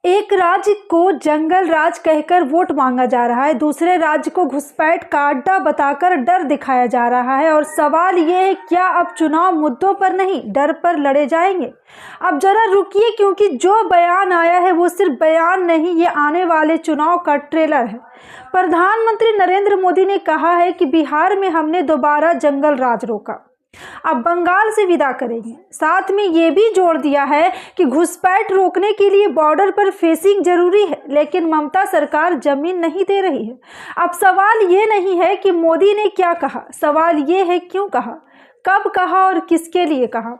एक राज्य को जंगल राज कहकर वोट मांगा जा रहा है, दूसरे राज्य को घुसपैठ का अड्डा बताकर डर दिखाया जा रहा है। और सवाल ये है, क्या अब चुनाव मुद्दों पर नहीं डर पर लड़े जाएंगे? अब जरा रुकिए, क्योंकि जो बयान आया है वो सिर्फ बयान नहीं, ये आने वाले चुनाव का ट्रेलर है। प्रधानमंत्री नरेंद्र मोदी ने कहा है कि बिहार में हमने दोबारा जंगल राज रोका, अब बंगाल से विदा करेंगे। साथ में ये भी जोड़ दिया है कि घुसपैठ रोकने के लिए बॉर्डर पर फेंसिंग जरूरी है, लेकिन ममता सरकार जमीन नहीं दे रही है। अब सवाल ये नहीं है कि मोदी ने क्या कहा, सवाल ये है क्यों कहा, कब कहा और किसके लिए कहा।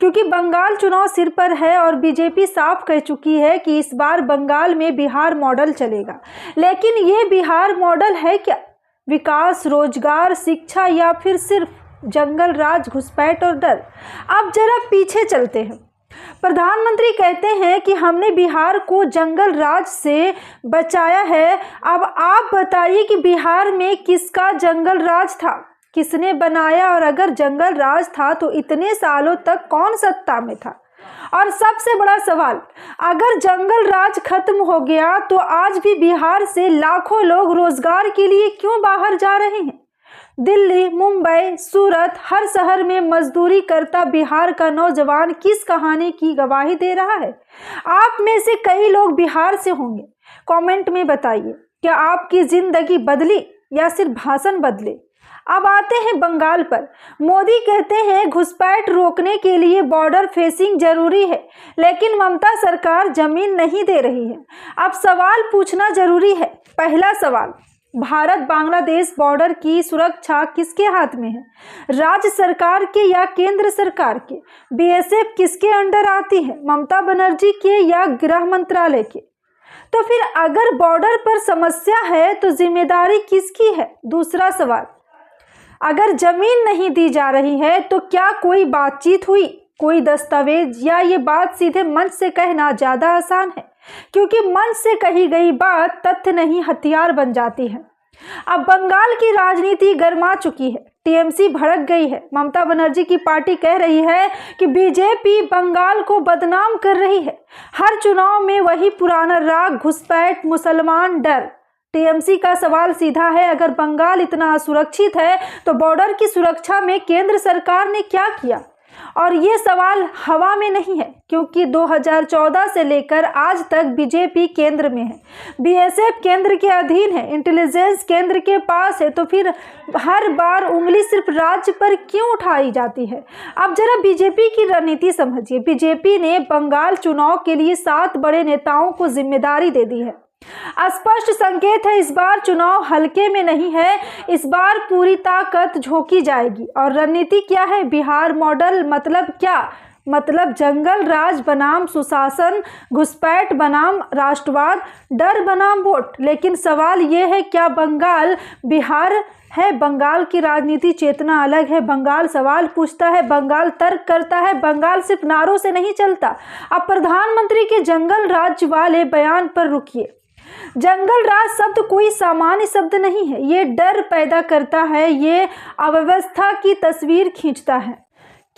क्योंकि बंगाल चुनाव सिर पर है और बीजेपी साफ कह चुकी है कि इस बार बंगाल में बिहार मॉडल चलेगा। लेकिन ये बिहार मॉडल है क्या? विकास, रोजगार, शिक्षा या फिर सिर्फ जंगल राज, घुसपैठ और डर? अब जरा पीछे चलते हैं। प्रधानमंत्री कहते हैं कि हमने बिहार को जंगल राज से बचाया है। अब आप बताइए कि बिहार में किसका जंगल राज था, किसने बनाया? और अगर जंगल राज था तो इतने सालों तक कौन सत्ता में था? और सबसे बड़ा सवाल, अगर जंगल राज खत्म हो गया तो आज भी बिहार से लाखों लोग रोजगार के लिए क्यों बाहर जा रहे हैं? दिल्ली, मुंबई, सूरत, हर शहर में मजदूरी करता बिहार का नौजवान किस कहानी की गवाही दे रहा है? आप में से कई लोग बिहार से होंगे, कमेंट में बताइए, क्या आपकी जिंदगी बदली या सिर्फ भाषण बदले? अब आते हैं बंगाल पर। मोदी कहते हैं घुसपैठ रोकने के लिए बॉर्डर फेंसिंग जरूरी है, लेकिन ममता सरकार जमीन नहीं दे रही है। अब सवाल पूछना जरूरी है। पहला सवाल, भारत बांग्लादेश बॉर्डर की सुरक्षा किसके हाथ में है? राज्य सरकार के या केंद्र सरकार के? बीएसएफ किसके अंडर आती है, ममता बनर्जी के या गृह मंत्रालय के? तो फिर अगर बॉर्डर पर समस्या है तो जिम्मेदारी किसकी है? दूसरा सवाल, अगर जमीन नहीं दी जा रही है तो क्या कोई बातचीत हुई, कोई दस्तावेज, या ये बात सीधे मंच से कहना ज्यादा आसान है? क्योंकि मंच से कही गई बात तथ्य नहीं हथियार बन जाती है। अब बंगाल की राजनीति गर्मा चुकी है, टीएमसी भड़क गई है। ममता बनर्जी की पार्टी कह रही है कि बीजेपी बंगाल को बदनाम कर रही है। हर चुनाव में वही पुराना राग, घुसपैठ, मुसलमान, डर। टीएमसी का सवाल सीधा है, अगर बंगाल इतना असुरक्षित है तो बॉर्डर की सुरक्षा में केंद्र सरकार ने क्या किया? और ये सवाल हवा में नहीं है, क्योंकि 2014 से लेकर आज तक बीजेपी केंद्र में है, बीएसएफ केंद्र के अधीन है, इंटेलिजेंस केंद्र के पास है, तो फिर हर बार उंगली सिर्फ राज्य पर क्यों उठाई जाती है? अब जरा बीजेपी की रणनीति समझिए। बीजेपी ने बंगाल चुनाव के लिए 7 बड़े नेताओं को जिम्मेदारी दे दी है। स्पष्ट संकेत है, इस बार चुनाव हल्के में नहीं है, इस बार पूरी ताकत झोंकी जाएगी। और रणनीति क्या है? बिहार मॉडल मतलब क्या? मतलब जंगल राज बनाम सुशासन, घुसपैठ बनाम राष्ट्रवाद, डर बनाम वोट। लेकिन सवाल ये है, क्या बंगाल बिहार है? बंगाल की राजनीति चेतना अलग है। बंगाल सवाल पूछता है, बंगाल तर्क करता है, बंगाल सिर्फ नारों से नहीं चलता। अब प्रधानमंत्री के जंगल राज वाले बयान पर रुकिए। जंगल राज शब्द कोई सामान्य शब्द नहीं है, ये डर पैदा करता है, ये अव्यवस्था की तस्वीर खींचता है।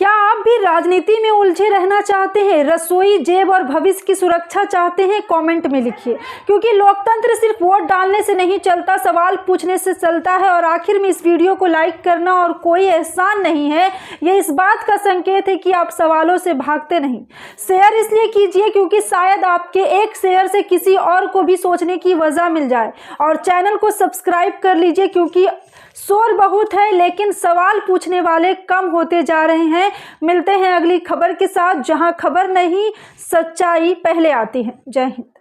क्या आप भी राजनीति में उलझे रहना चाहते हैं? रसोई, जेब और भविष्य की सुरक्षा चाहते हैं? कमेंट में लिखिए, क्योंकि लोकतंत्र सिर्फ वोट डालने से नहीं चलता, सवाल पूछने से चलता है। और आखिर में इस वीडियो को लाइक करना और कोई एहसान नहीं है, ये इस बात का संकेत है कि आप सवालों से भागते नहीं। शेयर इसलिए कीजिए क्योंकि शायद आपके एक शेयर से किसी और को भी सोचने की वजह मिल जाए। और चैनल को सब्सक्राइब कर लीजिए, क्योंकि शोर बहुत है लेकिन सवाल पूछने वाले कम होते जा रहे हैं। मिलते हैं अगली खबर के साथ, जहां खबर नहीं सच्चाई पहले आती है। जय हिंद।